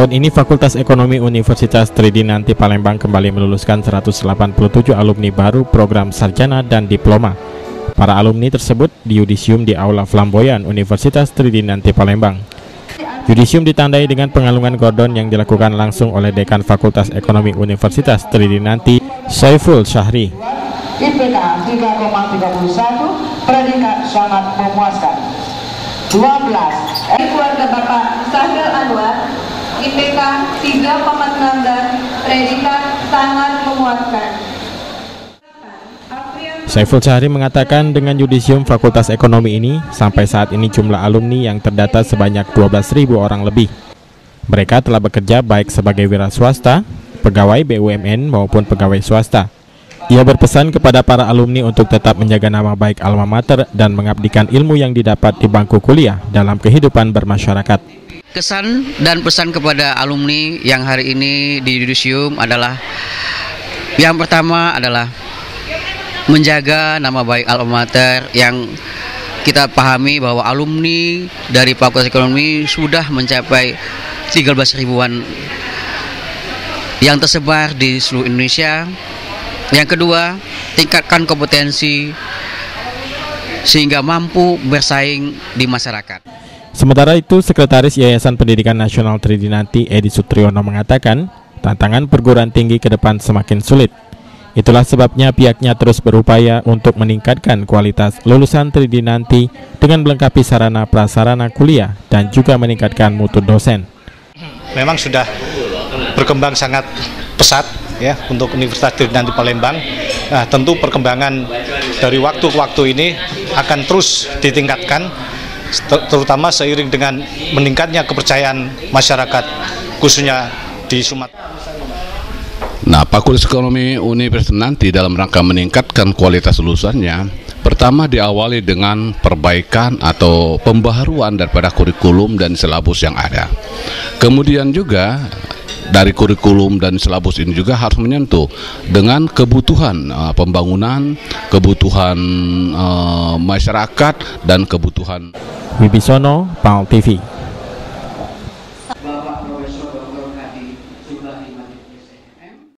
Tahun ini Fakultas Ekonomi Universitas Tridinanti Palembang kembali meluluskan 187 alumni baru program sarjana dan diploma. Para alumni tersebut diudisium di Aula Flamboyan Universitas Tridinanti Palembang. Yudisium ditandai dengan pengalungan gordon yang dilakukan langsung oleh Dekan Fakultas Ekonomi Universitas Tridinanti, Saiful Syahri. IPK 3,31, predikat sangat memuaskan. 12. Keluarga Bapak Sahril Anwar, IPK 3,19, predikat sangat memuaskan. Saiful Syahri mengatakan dengan yudisium Fakultas Ekonomi ini, sampai saat ini jumlah alumni yang terdata sebanyak 12.000 orang lebih. Mereka telah bekerja baik sebagai wira swasta, pegawai BUMN maupun pegawai swasta. Ia berpesan kepada para alumni untuk tetap menjaga nama baik alma mater dan mengabdikan ilmu yang didapat di bangku kuliah dalam kehidupan bermasyarakat. Kesan dan pesan kepada alumni yang hari ini di yudisium adalah, yang pertama adalah menjaga nama baik alma mater yang kita pahami bahwa alumni dari Fakultas Ekonomi sudah mencapai 13 ribuan yang tersebar di seluruh Indonesia. Yang kedua, tingkatkan kompetensi sehingga mampu bersaing di masyarakat. Sementara itu, Sekretaris Yayasan Pendidikan Nasional Tridinanti Edi Sutriyono mengatakan, tantangan perguruan tinggi ke depan semakin sulit. Itulah sebabnya pihaknya terus berupaya untuk meningkatkan kualitas lulusan Tridinanti dengan melengkapi sarana prasarana kuliah dan juga meningkatkan mutu dosen. Memang sudah berkembang sangat pesat ya untuk Universitas Tridinanti Palembang. Nah, tentu perkembangan dari waktu ke waktu ini akan terus ditingkatkan, terutama seiring dengan meningkatnya kepercayaan masyarakat khususnya di Sumatera. Nah, Fakultas Ekonomi Universitas Tridinanti dalam rangka meningkatkan kualitas lulusannya, pertama diawali dengan perbaikan atau pembaharuan daripada kurikulum dan silabus yang ada. Kemudian juga dari kurikulum dan silabus ini juga harus menyentuh dengan kebutuhan pembangunan, kebutuhan masyarakat, dan kebutuhan. Wibisono, PAL TV.